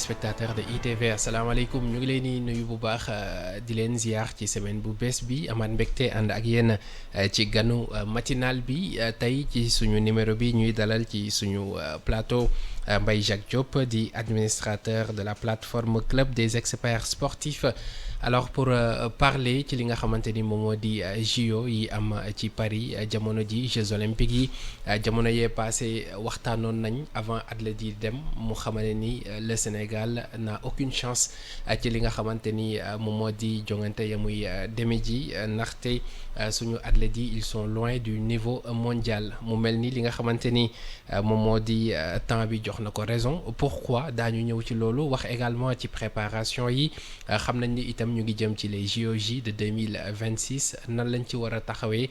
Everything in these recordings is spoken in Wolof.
téléspectateurs de ITV asalaamaaleykum ñu ngi leen di nuyu bu baax di leen ziar ci semaine bu bees bi amaat mbégte ànd ak yéen ci ganu matinal bi tey ci suñu numéro bi ñuy dalal ci suñu plateau Mbaye Jacques Diop di administrateur de la plateforme club des experts sportifs. Alors pour parler ci li nga xamante ni moom moo di JO yi am ci Paris jamono ji Jeux olympiques yi jamono yee passé waxtaanoon nañ avant athlètes yi dem mu xamane ni le Sénégal n'a aucune chance ci li nga xamante ni moom moo di jongante ya muy deme ji ndaxte suñu athlètes yi ils sont loin du niveau mondial mu mel ni li nga xamante ni moom moo di temps bi jox na ko raison pourquoi daañu ñëw ci loolu wax également ci préparation yi xam nañ ni itam ñu ngi jëm ci les JOJ de 2026 nan lañ ci war a taxawee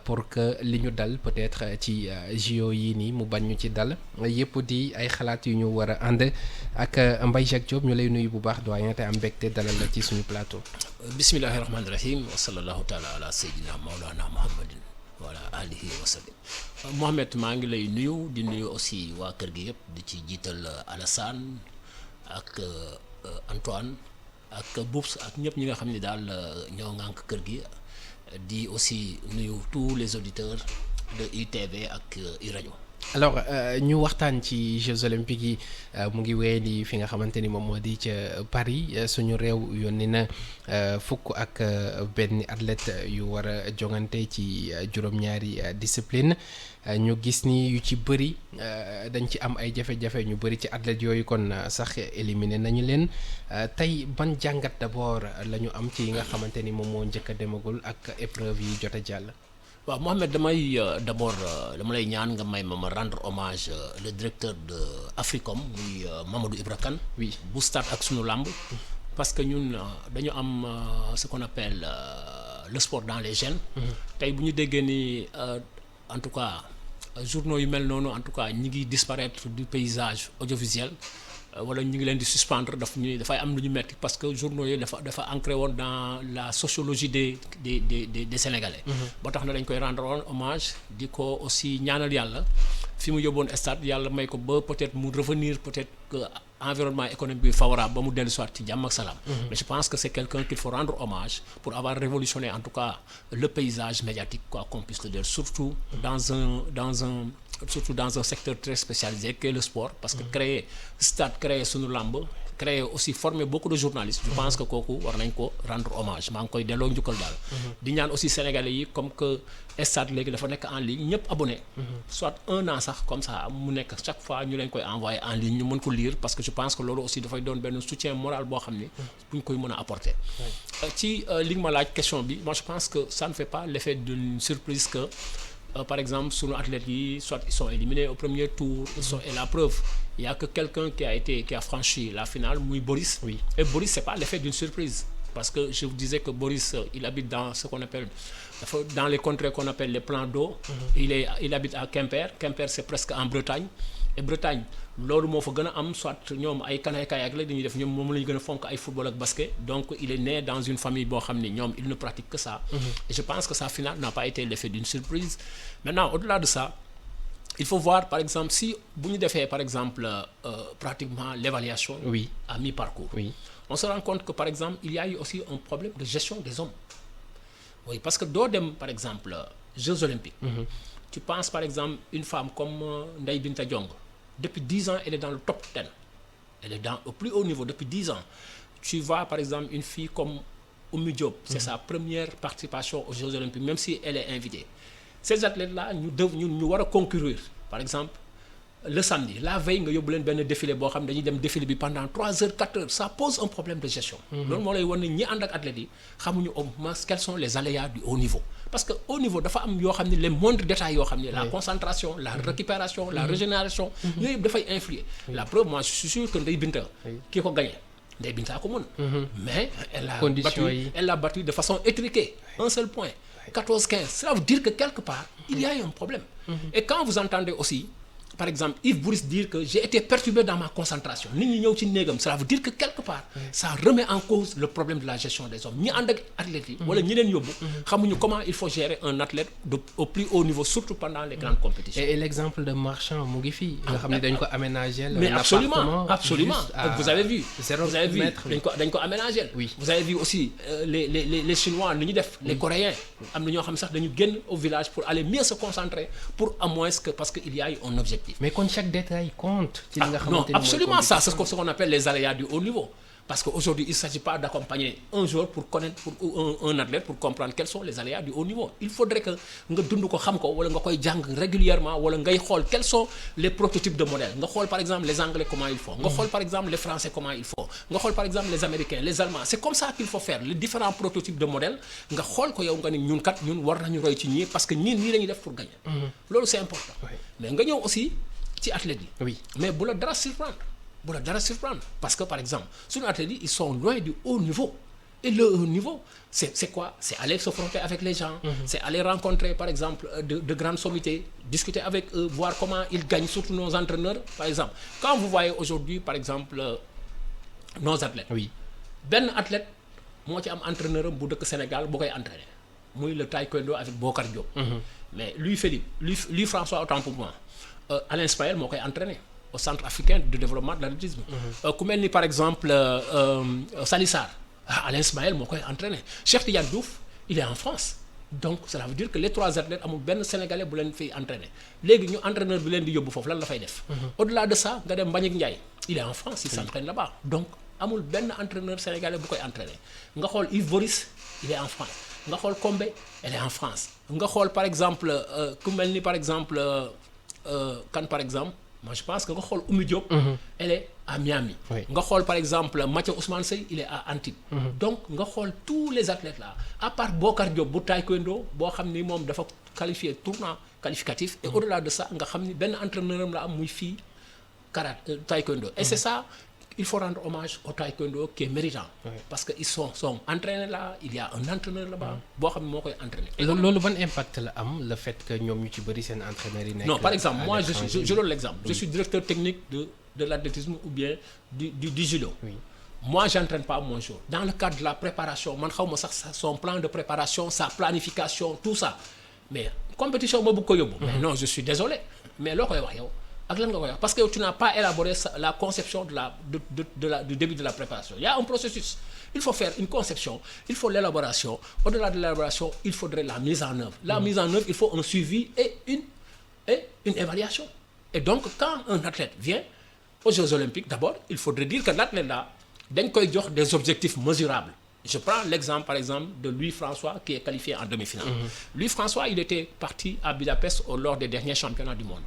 pour que li ñu dal peut-être ci JO yi nii mu bañ ñu ci dal yëpp di ay xalaat yu ñu war a ànd ak Mbaye Jacques Diop ñu lay nuyu bu baax doyen te am mbégte dalal la ci suñu plateau. bismillahi rahmaani rahim wa sallallahu taala ala sayyidina mawlana muhammadin wa ala alihi wa sallam. Mohamed maa ngi lay nuyu di nuyu aussi waa kër gi yëpp di ci jiital Alassane ak Antoine ak Boubs ak ñëpp ñi nga xam ne daal ñoo ŋànk kër gi di aussi nuyu tous les auditeurs de ITV ak iRadio. alors ñu waxtaan ci Jeux olympiques yi mu ngi wéy di fi nga xamante ni moom moo di ca Paris suñu réew yónni na fukk ak benn athlète yu war a jongante ci juróom-ñaari discipline ñu gis ni yu ci bëri dañ ci am ay jafe-jafe ñu bëri ci athlètes yooyu kon sax éliminé nañu leen tey ban jàngat d'abord la ñu am ci yi nga xamante ni moom moo njëkk a demagul ak épreuve yi jot a jàll. waaw Mohamed damay d'abord dama lay ñaan nga may ma rendre hommage le directeur de Africom muy Mamadou Ibra Kane oui bu stade ak sunu làmb parce que ñun dañu am ce qu'on appelle le sport dans les gènes. tey bu ñu déggee ni en tout cas journaux yu mel noonu en tout cas ñi ngi disparaître du paysage audiovisuel wala ñu ngi leen di suspendre dafay am lu ñu metti parce que journaux yi dafa ancré woon dans la sociologie des Sénégalais. ba tax na dañ koy rendre hommage di ko aussi ñaanal yàlla fi mu yóbboon stade yàlla may ko ba peut-être mu revenir peut-être que environnement économique bi favorable ba mu dellu soit ci jàmm ak salaam. Mais je pense que c'est quelqu'un qu'il faut rendre hommage pour avoir révolutionné en tout cas le paysage médiatique quoi qu'on puisse le dire surtout dans un secteur très spécialisé qu'est le sport parce que créer sunu làmb créer aussi former beaucoup de journalistes je pense que kooku war nañ ko rendre hommage maa ngi koy delloo njukkal daal di ñaan aussi sénégalais yi comme que stade léegi dafa nekk en ligne ñëpp abonné soit 1 an sax comme ça mu nekk chaque fois ñu leen koy envoyer en ligne ñu mën ko lire parce que je pense que loolu aussi dafay doon benn soutien moral boo xam ni bu ñu koy mën a apporter ci li nga ma laaj question bi moi je pense que ça ne fait pas l'effet d'une surprise que par exemple sunu athlètes yi soit ils sont éliminés au premier tour et la preuve il y a que quelqu'un qui a franchi la finale muy Boris. Oui. Et Boris c'est pas l'effet d'une surprise parce que je vous disais que Boris il habite dans ce qu'on appelle dans les contrées qu'on appelle les plans d'eau. Il habite à Quimper c'est presque en Bretagne et Bretagne loolu moo fa gën a am soit ñoom ay kayak la dañuy def ñoom moom la ñu gën a fonk ay football ak basket donc il est né dans une famille boo xam ni ñoom il ne pratique que ça. Et je pense que sa finale n'a pas été l'effet d'une surprise. Maintenant au-delà de ça il faut voir par exemple si bu ñu defee par exemple pratiquement l'évaluation oui. à mi-parcours oui. On se rend compte que par exemple il y a eu aussi un problème de gestion des hommes oui parce que doo dem par exemple Jeux olympiques tu penses par exemple une femme comme Ndeye Binta Diong depuis 10 ans elle est dans le top 10 elle est au plus haut niveau depuis 10 ans tu vois par exemple une fille comme Oumy Diop c'est sa première participation aux Jeux olympiques même si elle est invitée. Ces athlètes-là ñu war a concourir par exemple le samedi la veille nga yóbbu leen benn défilé boo xam ne dañuy dem défilé bi pendant 3 heures 4 heures ça pose un problème de gestion. loolu moo lay wan ne ñi ànd ak athlètes yi xamuñu au moins quels sont les aléas du haut niveau. parce que haut niveau dafa am yoo xam ne les moindres détails yoo xam ne la concentration la récupération la régénération. yooyu yëpp dafay influer. La preuve moi je suis sûr que Ndeye Binta. kii ko gagné Ndeye Binta ko mën. mais elle l'a battu de façon étriquée un seul point. 14-15 cela veut dire que quelque part il y a un problème. Et quand vous entendez aussi par exemple Yves Bourris dire que j'ai été perturbé dans ma concentration nit ñi ñëw ci néegam cela veut dire que quelque part ça remet en cause le problème de la gestion des hommes ñi ànd ak athlètes yi wala ñi leen yóbbu xamuñu comment il faut gérer un athlète au plus haut niveau surtout pendant les grandes compétitions. Et l'exemple de Marchand mu ngi fii nga xam ne dañ ko aménager mais absolument vous avez vu mètres dañ ko aménager. Oui. Vous avez vu aussi les Chinois li ñu def les Coréens am na ñoo xam sax dañu génn au village pour aller mieux se concentrer pour à moins que parce que il y a eu un objectif. mais kon chaque détail compte. ci li nga Non, xamante ni mooy absolument, ça c'est compétition. ce qu'on appelle les aléas du haut niveau. Parce qu'aujourd'hui, il ne s'agit pas d'accompagner un joueur pour connaître, un athlète pour comprendre quels sont les aléas du haut niveau. Il faudrait que nga dund ko xam ko wala nga koy jàng régulièrement wala ngay xool quels sont les prototypes de modèles nga xool par exemple les Anglais comment ils font nga xool par exemple les Français comment ils font nga xool par exemple les Américains les Allemands. C'est comme ça qu'il faut faire les différents prototypes de modèles nga xool ko yow nga ni ñun kat ñun war nañu roy ci ñii parce que ñii nii la ñuy def pour gagner. Loolu c'est important. Oui. Mais nga ñëw aussi ci athlètes yi. Oui. Mais bu la dara surprendre parce que par exemple suñu athlètes yi ils sont loin du haut niveau et le haut niveau c'est quoi? C'est aller se frotter avec les gens, c'est aller rencontrer par exemple de grandes sommités, discuter avec eux, voir comment ils gagnent, surtout nos entraîneurs par exemple. Quand vous voyez aujourd'hui par exemple nos athlètes, Oui. benn athlète moo ci am entraîneur am bu dëkk Sénégal bu koy entraîner muy le taekwondo avec Bokar Diop. Mais lui Philippe lui François autant pour moi Alain Spael moo koy entraîner au centre africain de développement de l'athlétisme. Ku mel ni par exemple Salissar Alain Spael moo koy entraîner. Cheikh Tidiane Diouf il est en France. Donc cela veut dire que les trois athlètes amul benn sénégalais bu leen fiy entraîner léegi ñu entraîneur bi leen di yóbbu foofu lan la fay def. Au-delà de ça nga dem Mbagnick Ndiaye il est en France il s'entraîne là-bas donc amul benn entraîneur sénégalais bu koy entraîner nga xool Yves Boris il est en France nga xool Combé elle est en France nga xool par exemple ku mel ni par exemple kan par exemple moi je pense que nga xool Oumy Diop. Elle est à Miami. Oui. nga xool par exemple Mathieu Ousmane Seye il est à Antibes. Donc nga xool tous les athlètes là à part Bokar Diop bu taekwondo boo xam ni moom dafa qualifié tournoi qualificatif et au-delà de ça nga xam ni benn entraîneur am la am muy fii karaté taekwondo et c'est ça il faut rendre hommage au taekwondo qui est méritant. Parce que ils sont entraînés là il y a un entraîneur là-bas boo xam ne moo koy entraîner. loolu ban impact la am le fait que ñoom ñu ci bëri seen entraîneurs yi nekk. Non, par exemple, moi je l'étranger. donne l'exemple. Oui. Je suis directeur technique de l'athlétisme ou bien du judo. Oui. Moi, j'entraîne pas mon jour. Dans le cadre de la préparation, man xawma sax son plan de préparation, sa planification, tout ça. Mais compétition ma bëgg ko yóbbu. Mais non, je suis désolé. Mais loo koy wax yow ak lan nga koy wax parce que tu n'as pas élaboré la conception du début de la préparation. Il y a un processus. Il faut faire une conception, il faut l'élaboration. Au-delà de l'élaboration, il faudrait la mise en œuvre. La mise en œuvre, il faut un suivi et une évaluation. Et donc, quand un athlète vient aux Jeux Olympiques, d'abord, il faudrait dire que l'athlète là, dañ koy jox des objectifs mesurables. Je prends l'exemple, par exemple, de Louis François qui est qualifié en demi-finale. Louis François, il était parti à Budapest lors des derniers championnats du monde.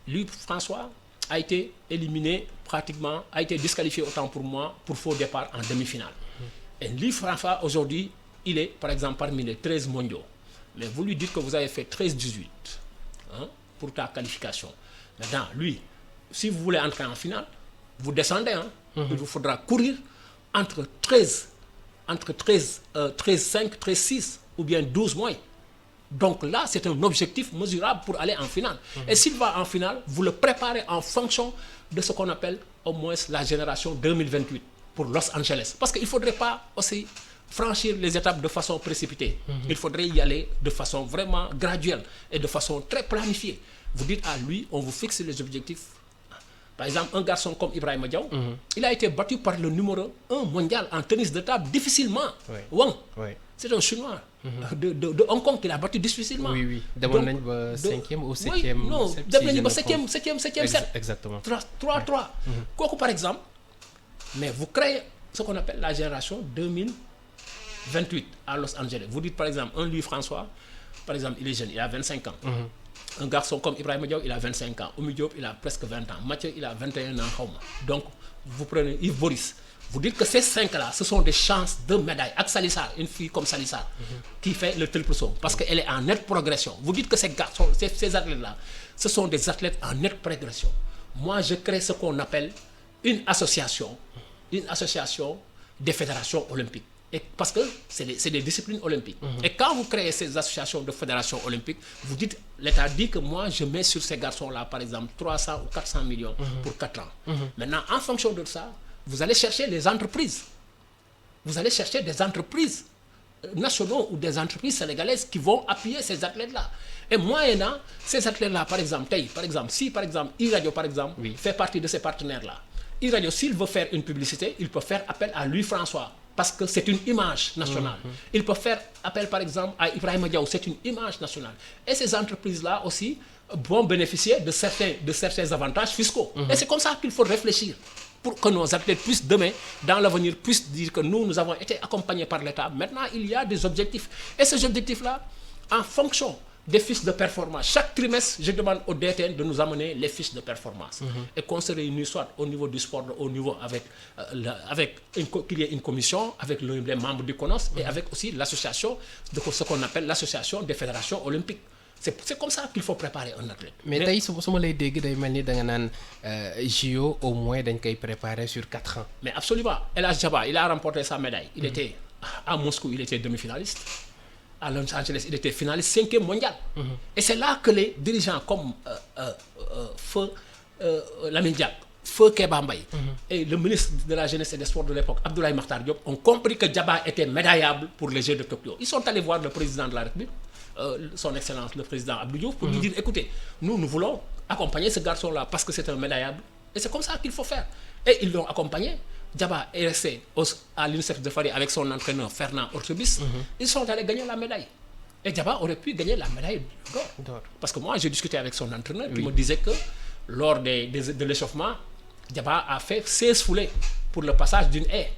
Louis François a été éliminé pratiquement, a été disqualifié autant pour moi pour faux départ en demi-finale. Et Louis François, aujourd'hui, il est, par exemple, parmi les 13 mondiaux. Mais vous lui dites que vous avez fait 13-18 pour ta qualification. Maintenant, lui, si vous voulez entrer en finale, vous descendez. Il vous faudra courir entre 13-5, 13-6 ou bien 12 mois. Donc là, c'est un objectif mesurable pour aller en finale. Et s'il va en finale, vous le préparez en fonction de ce qu'on appelle au moins la génération 2028 pour Los Angeles. Parce qu'il ne faudrait pas aussi franchir les étapes de façon précipitée. Il faudrait y aller de façon vraiment graduelle et de façon très planifiée. Vous dites à lui, on vous fixe les objectifs. Par exemple, un garçon comme Ibrahima Diaw, il a été battu par le numéro 1 mondial en tennis de table difficilement. Oui. Wang. Oui. C'est un Chinois de Hong Kong qu'il a battu difficilement. Oui. demoon nañ ba 5e ou 7e. Oui, non, dem nañu ba 7e set. Exactement. 3-3. Kooku par exemple, mais vous créez ce qu'on appelle la génération 2028 à Los Angeles. Vous dites par exemple, un Louis François, par exemple, il est jeune, il a 25 ans. Un garçon comme Ibrahima Diaw, il a 25 ans. Oumy Diop, il a presque 20 ans. Mathieu, il a 21 ans. Donc, vous prenez Yves Boris. Vous dites que ces 5-là, ce sont des chances de médaille. Ak Salissar, une fille comme Salissar, qui fait le triple saut, parce qu'elle est en nette progression. Vous dites que ces garçons, ces athlètes-là, ce sont des athlètes en nette progression. Moi, je crée ce qu'on appelle une association des fédérations olympiques. Et parce que c'est des disciplines olympiques. Et quand vous créez ces associations de fédérations olympiques, vous dites, l'État dit que moi, je mets sur ces garçons-là, par exemple, 300 ou 400 millions pour 4 ans. Maintenant, en fonction de ça, vous allez chercher les entreprises. Vous allez chercher des entreprises nationaux ou des entreprises sénégalaises qui vont appuyer ces athlètes-là. Et moyennant ces athlètes-là, par exemple, si par exemple, e-radio, par exemple, fait partie de ces partenaires-là, e-radio, s'il veut faire une publicité, il peut faire appel à Louis François, parce que c'est une image nationale. Il peut faire appel, par exemple, à Ibrahima Diaw, c'est une image nationale. Et ces entreprises-là aussi vont bénéficier de certains avantages fiscaux. Et c'est comme ça qu'il faut réfléchir, pour que nos athlètes puissent demain, dans l'avenir, puissent dire que nous avons été accompagnés par l'État. Maintenant, il y a des objectifs. Et ces objectifs-là, en fonction des fiches de performance, chaque trimestre, je demande au DTN de nous amener les fiches de performance. Et qu'on se réunisse soit au niveau du sport, au niveau qu'il y ait une commission, avec les membres du CONOS, et avec aussi l'association, de ce qu'on appelle l'association des fédérations olympiques. C'est comme ça qu'il faut préparer un athlète. Mais tey su ma lay dégg day mel ni da nga naan JO au moins dañ koy préparer sur 4 ans. Mais absolument. El Hadj Djaba, il a remporté sa médaille. Il était à Moscou, il était demi-finaliste. À Los Angeles, il était finaliste 5e mondial. Et c'est là que les dirigeants comme Feu Lamine Diack, Feu Kéba Mbaye et le ministre de la Jeunesse et des Sports de l'époque, Abdoulaye Makhtar Diop, ont compris que Djaba était médaillable pour les Jeux de Tokyo. Ils sont allés voir le président de la République, son Excellence le président Abdou Diouf, pour lui dire, écoutez, nous voulons accompagner ce garçon-là parce que c'est un médaillable. Et c'est comme ça qu'il faut faire. Et ils l'ont accompagné. Djaba est resté à l'UNICEF de Paris avec son entraîneur Fernand Ortebis. Ils sont allés gagner la médaille. Et Djaba aurait pu gagner la médaille d'or. Parce que moi, j'ai discuté avec son entraîneur qui me disait que lors de l'échauffement, Djaba a fait 16 foulées pour le passage d'une haie.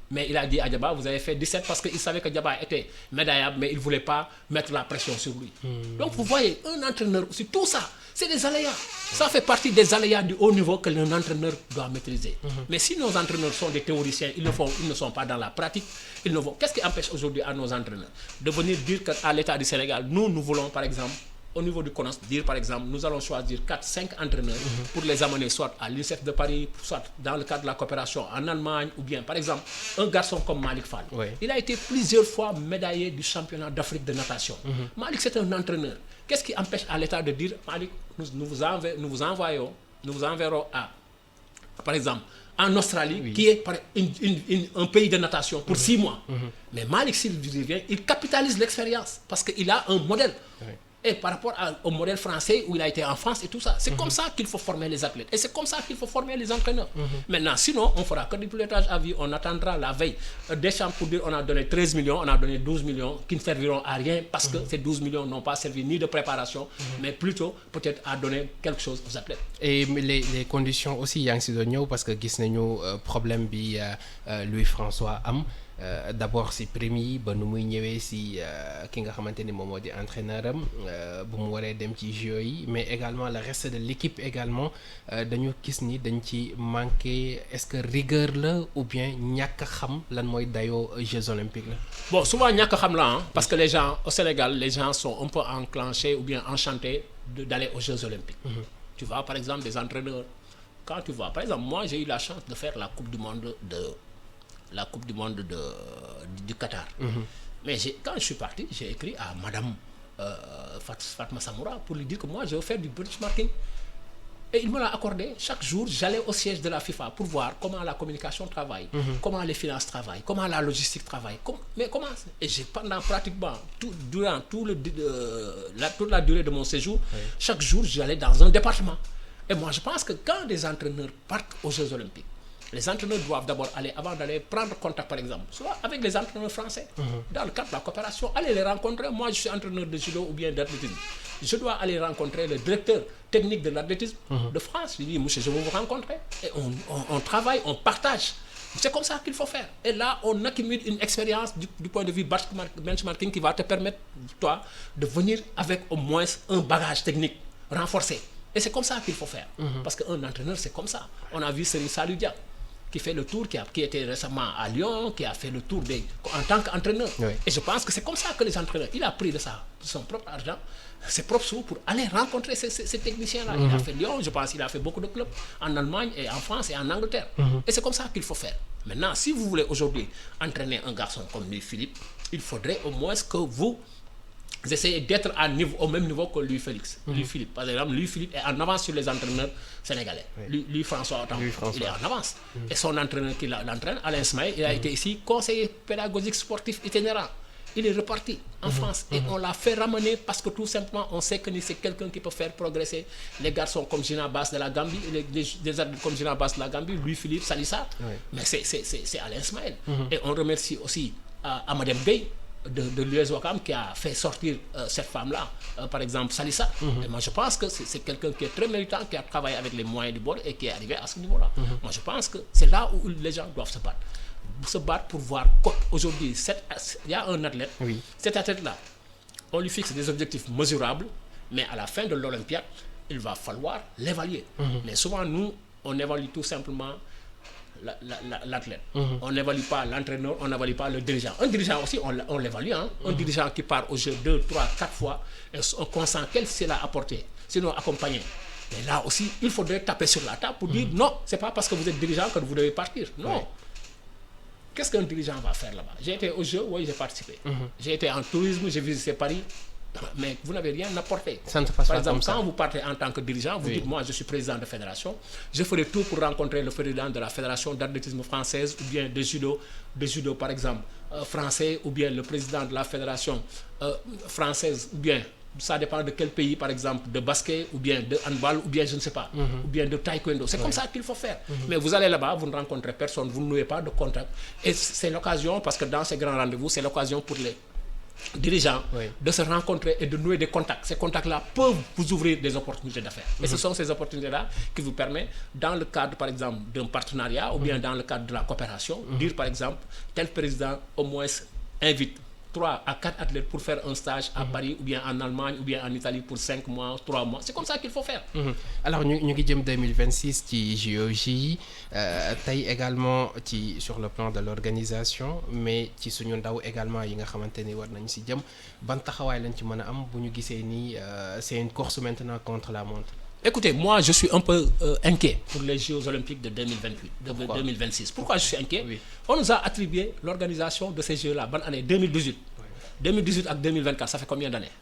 Mais il a dit à Djaba, vous avez fait 17 parce qu'il savait que Djaba était médaillable, mais il ne voulait pas mettre la pression sur lui. Donc vous voyez, un entraîneur aussi, tout ça, c'est des aléas. Ça fait partie des aléas du haut niveau que un entraîneur doit maîtriser. Mais si nos entraîneurs sont des théoriciens, ils ne sont pas dans la pratique, qu'est-ce qui empêche aujourd'hui à nos entraîneurs de venir dire qu'à l'État du Sénégal, nous voulons par exemple, au niveau du CONOS, dire par exemple, nous allons choisir 4-5 entraîneurs pour les amener soit à l'UNICEF de Paris, soit dans le cadre de la coopération en Allemagne, ou bien par exemple, un garçon comme Malick Fall. Il a été plusieurs fois médaillé du championnat d'Afrique de natation. Malick, c'est un entraîneur. Qu'est-ce qui empêche à l'État de dire, Malick, nous vous enverrons à, par exemple, en Australie, qui est un pays de natation pour 6 mois. Mais Malick, s'il revient, il capitalise l'expérience parce qu'il a un modèle. Et par rapport au modèle français où il a été en France et tout ça, c'est comme ça qu'il faut former les athlètes. Et c'est comme ça qu'il faut former les entraîneurs. Maintenant, sinon, on fera que du pilotage à vie, on attendra la veille des champs pour dire on a donné 13 millions, on a donné 12 millions qui ne serviront à rien parce que ces 12 millions n'ont pas servi ni de préparation, mais plutôt peut-être à donner quelque chose aux athlètes. Et les conditions aussi, yaa ngi si doon ñëw parce que gis nañu problème bi Louis François am. D'abord si prime yi ba nu muy ñëwee si ki nga xamante ni moom moo di entraîneur am bu mu waree dem ci JO yi mais également le reste de l'équipe également dañu gis ni dañ ci manqué est-ce que rigueur la ou bien ñàkk a xam lan mooy dayoo Jeux olympiques la. Bon, souvent ñàkk a xam la parce que les gens au Sénégal, les gens sont un peu enclenchés ou bien enchantés d'aller aux Jeux olympiques. Tu vois par exemple des entraîneurs, quand tu vois par exemple moi j'ai eu la chance de faire la Coupe du monde du Qatar. Mais quand je suis parti, j'ai écrit à Madame Fatma Samoura pour lui dire que moi je veux faire du benchmarking. Et il me l'a accordé. Chaque jour, j'allais au siège de la FIFA pour voir comment la communication travaille, comment les finances travaillent, comment la logistique travaille. Et pendant pratiquement durant toute la durée de mon séjour, chaque jour, j'allais dans un département. Et moi, je pense que quand des entraîneurs partent aux Jeux olympiques, les entraîneurs doivent d'abord avant d'aller prendre contact par exemple, soit avec les entraîneurs français, dans le cadre de la coopération, aller les rencontrer. Moi, je suis entraîneur de judo ou bien d'athlétisme. Je dois aller rencontrer le directeur technique de l'athlétisme de France. Je lui dis, monsieur, je veux vous rencontrer. Et on travaille, on partage. C'est comme ça qu'il faut faire. Et là, on accumule une expérience du point de vue benchmarking qui va te permettre, toi, de venir avec au moins un bagage technique renforcé. Et c'est comme ça qu'il faut faire. Parce qu'un entraîneur, c'est comme ça. On a vu Serigne Saliou Dia qui fait le tour, qui était récemment à Lyon, qui a fait le tour en tant qu'entraîneur. Et je pense que c'est comme ça que les entraîneurs, il a pris de son propre argent, ses propres sous pour aller rencontrer ces techniciens-là. Il a fait Lyon, je pense qu'il a fait beaucoup de clubs en Allemagne et en France et en Angleterre. Et c'est comme ça qu'il faut faire. Maintenant, si vous voulez aujourd'hui entraîner un garçon comme Louis-Philippe, il faudrait au moins que vous essayez d'être au même niveau que Louis-Philippe. Par exemple, Louis-Philippe est en avance sur les entraîneurs sénégalais. Louis-François, il est en avance. Et son entraîneur qui l'entraîne, Alain Smaïl, il a été ici conseiller pédagogique sportif itinérant. Il est reparti en France et on l'a fait ramener parce que tout simplement on sait que c'est quelqu'un qui peut faire progresser les garçons comme Gina Bass de la Gambie, des adultes comme Gina Bass de la Gambie, Louis-Philippe, Salissa. Mais c'est Alain Smaïl. Et on remercie aussi Amadem Gueye de l'US Ouakam qui a fait sortir cette femme-là, par exemple Salissa. Et moi je pense que c'est quelqu'un qui est très méritant, qui a travaillé avec les moyens du bord et qui est arrivé à ce niveau-là. Moi je pense que c'est là où les gens doivent se battre pour voir aujourd'hui il y a un athlète, cet athlète-là, on lui fixe des objectifs mesurables, mais à la fin de l'Olympiade, il va falloir l'évaluer. Mais souvent nous, on évalue tout simplement l'athlète. On n'évalue pas l'entraîneur, on n'évalue pas le dirigeant. Un dirigeant aussi, on l'évalue. Un dirigeant qui part au jeu 2, 3, 4 fois, et on consent quel c'est l'a apporté, sinon accompagné. Et là aussi, il faudrait taper sur la table pour dire non, c'est pas parce que vous êtes dirigeant que vous devez partir. Non. Qu'est-ce qu'un dirigeant va faire là-bas? J'ai été au jeu, oui, j'ai participé. J'ai été en tourisme, j'ai visité Paris, mais vous n'avez rien apporté. Par exemple, quand vous partez en tant que dirigeant, vous dites, moi je suis président de fédération, je ferai tout pour rencontrer le président de la fédération d'athlétisme française ou bien de judo par exemple, français, ou bien le président de la fédération française, ou bien ça dépend de quel pays, par exemple, de basket, ou bien de handball, ou bien je ne sais pas, ou bien de taekwondo. C'est comme ça qu'il faut faire. Mais vous allez là-bas, vous ne rencontrez personne, vous ne nouez pas de contact. Et c'est l'occasion, parce que dans ces grands rendez-vous, c'est l'occasion pour les dirigeants de se rencontrer et de nouer des contacts. Ces contacts-là peuvent vous ouvrir des opportunités d'affaires. Et ce sont ces opportunités-là qui vous permettent, dans le cadre, par exemple, d'un partenariat, ou bien dans le cadre de la coopération, dire, par exemple, tel président, au moins, invite 3 à 4 athlètes pour faire un stage à Paris ou bien en Allemagne ou bien en Italie pour 5 mois, 3 mois. C'est comme ça qu'il faut faire. Alors ñu ngi jëm 2026 ci JOJ yi tey également sur le plan de l'organisation mais ci suñu ndaw également yi nga xamante ni war nañu si jëm ban taxawaay lañ ci mën a am bu ñu gisee ni c'est une course maintenant contre la montre. Écoutez, moi je suis un peu inquiet pour les Jeux Olympiques de 2026. Pourquoi je suis inquiet? On nous a attribué l'organisation de ces Jeux-là. Bonne année 2018. 2018 à 2024, ça fait combien d'années?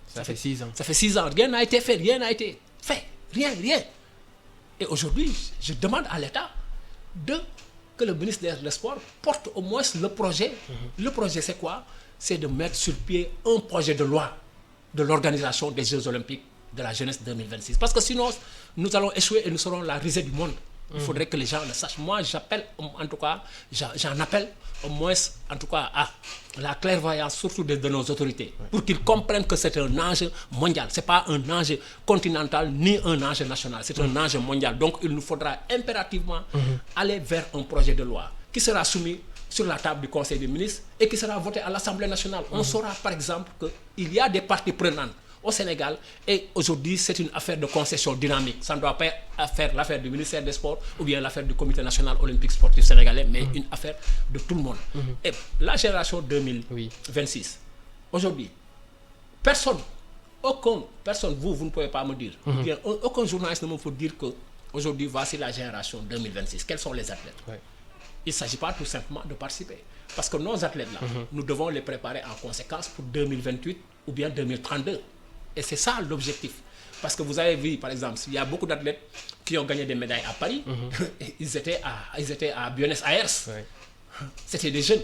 Ça fait 6 ans. Ça fait 6 ans. Rien n'a été fait, rien n'a été fait. Rien. Et aujourd'hui, je demande à l'État que le ministère des Sports porte au moins le projet. Le projet, c'est quoi? C'est de mettre sur pied un projet de loi de l'organisation des Jeux Olympiques de la jeunesse 2026. Parce que sinon, nous allons échouer et nous serons la risée du monde. Il faudrait que les gens le sachent. Moi, j'appelle, en tout cas, j'en appelle au moins, en tout cas, à la clairvoyance, surtout de nos autorités, pour qu'ils comprennent que c'est un enjeu mondial. Ce n'est pas un enjeu continental ni un enjeu national. C'est un enjeu mondial. Donc, il nous faudra impérativement aller vers un projet de loi qui sera soumis sur la table du Conseil des ministres et qui sera voté à l'Assemblée nationale. On saura, par exemple, qu'il y a des parties prenantes au Sénégal et aujourd'hui c'est une affaire de concession dynamique. Ça ne doit pas être l'affaire du ministère des Sports ou bien l'affaire du Comité national olympique sportif sénégalais, mais une affaire de tout le monde. Et la génération 2026, aujourd'hui, aucune personne, vous ne pouvez pas me dire, ou bien aucun journaliste ne me peut dire que aujourd'hui voici la génération 2026. Quels sont les athlètes? Il ne s'agit pas tout simplement de participer. Parce que nos athlètes-là, nous devons les préparer en conséquence pour 2028 ou bien 2032. Et c'est ça l'objectif. Parce que vous avez vu, par exemple, il y a beaucoup d'athlètes qui ont gagné des médailles à Paris, ils étaient à Buenos Aires. C'était des jeunes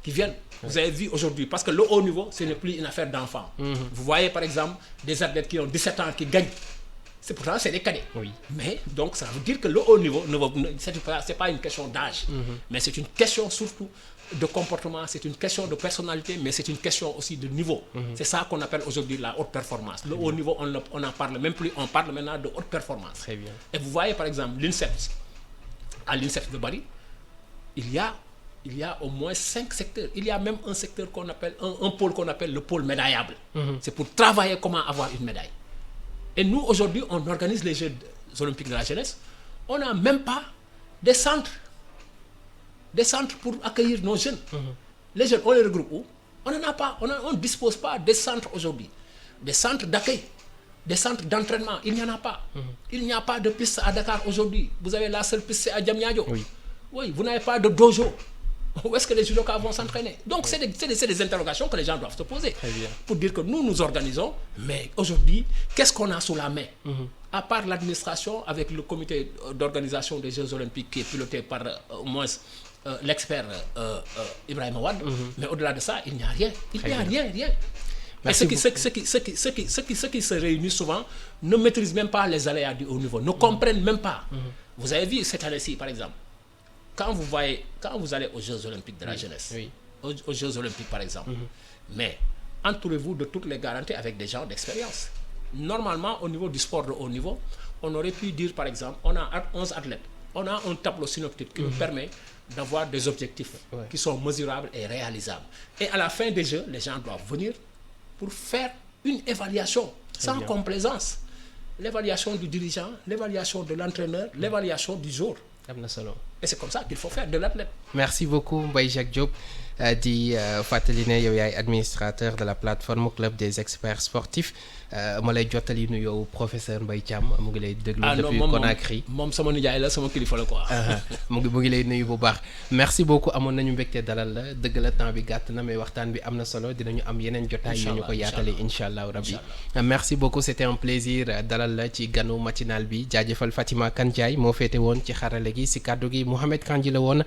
qui viennent. Vous avez vu aujourd'hui, parce que le haut niveau, ce n'est plus une affaire d'enfants. Vous voyez, par exemple, des athlètes qui ont 17 ans qui gagnent. Pourtant, c'est des cadets. Mais donc, ça veut dire que le haut niveau, ce n'est pas une question d'âge, mais c'est une question surtout de comportement, c'est une question de personnalité, mais c'est une question aussi de niveau. C'est ça qu'on appelle aujourd'hui la haute performance. Le haut niveau, on n'en parle même plus, on parle maintenant de haute performance. Très bien. Et vous voyez par exemple l'INSEP, à l'INSEP de Paris, il y a au moins 5 secteurs. Il y a même un secteur qu'on appelle, un pôle qu'on appelle le pôle médaillable. C'est pour travailler comment avoir une médaille. Et nous, aujourd'hui, on organise les Jeux Olympiques de la jeunesse. On n'a même pas des centres pour accueillir nos jeunes. Les jeunes, on les regroupe où? On n'en a pas, on ne dispose pas des centres aujourd'hui. Des centres d'accueil, des centres d'entraînement, il n'y en a pas. Il n'y a pas de piste à Dakar aujourd'hui. Vous avez la seule piste à Diamniadio. Oui, vous n'avez pas de dojo. Où est-ce que les judokas vont s'entraîner? Donc, c'est des interrogations que les gens doivent se poser. Très bien. Pour dire que nous organisons, mais aujourd'hui, qu'est-ce qu'on a sous la main? À part l'administration avec le comité d'organisation des Jeux Olympiques qui est piloté par au moins l'expert Ibrahima Wade, mais au-delà de ça, il n'y a rien. Il n'y a rien. Merci Et ceux qui se réunissent souvent ne maîtrisent même pas les aléas du haut niveau, ne comprennent même pas. Vous avez vu cette année-ci, par exemple, quand vous allez aux Jeux Olympiques de la jeunesse, aux Jeux Olympiques par exemple, mais entourez-vous de toutes les garanties avec des gens d'expérience. Normalement, au niveau du sport de haut niveau, on aurait pu dire par exemple, on a 11 athlètes, on a un tableau synoptique qui nous permet d'avoir des objectifs qui sont mesurables et réalisables. Et à la fin des Jeux, les gens doivent venir pour faire une évaluation sans complaisance. L'évaluation du dirigeant, l'évaluation de l'entraîneur, l'évaluation du jour. Et c'est comme ça qu'il faut faire de l'athlète. Merci beaucoup Mbaye Jacques Diop di fàttali ne yow yaay administrateur de la plateforme club des experts sportifs ma lay jottali nuyoo professeur Mbaye Thiam mu ngi lay déglu depuis Conakry. moom sama nijaay la sama kilifa la quoi. mu ngi lay nuyu bu baax. merci beaucoup amoon nañu mbégte dalal la dëgg la temps bi gàtt na mais waxtaan bi am na solo dinañu am yeneen jotaay yu ñu ko yaatale incha allah rabbi. merci beaucoup c'était un plaisir dalal la ci ganu matinal bi jaajëfal Fatima Kandiaye moo féete woon ci xarale gi si kàddu gi Mouhamed Kandji la woon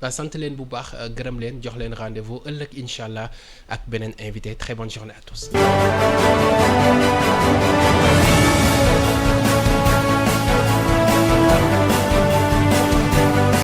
sant leen bu baax gërëm leen jox leen rendez-vous ëllëg incha allah ak beneen invité très bonne journée à tous.